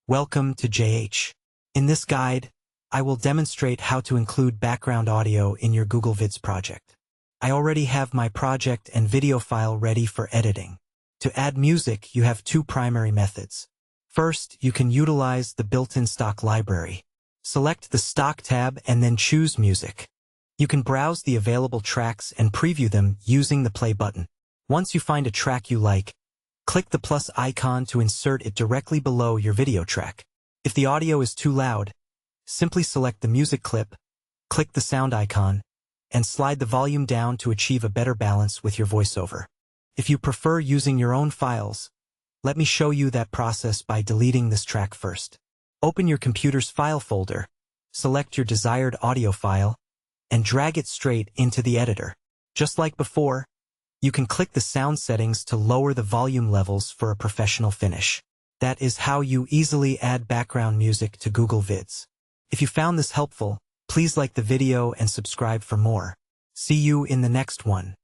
Welcome to JH. In this guide, I will demonstrate how to include background audio in your Google Vids project. I already have my project and video file ready for editing. To add music, you have two primary methods. First, you can utilize the built-in stock library. Select the Stock tab and then choose Music. You can browse the available tracks and preview them using the play button. Once you find a track you like, click the plus icon to insert it directly below your video track. If the audio is too loud, simply select the music clip, click the sound icon, and slide the volume down to achieve a better balance with your voiceover. If you prefer using your own files, let me show you that process by deleting this track first. Open your computer's file folder, select your desired audio file, and drag it straight into the editor. Just like before, you can click the sound settings to lower the volume levels for a professional finish. That is how you easily add background music to Google Vids. If you found this helpful, please like the video and subscribe for more. See you in the next one.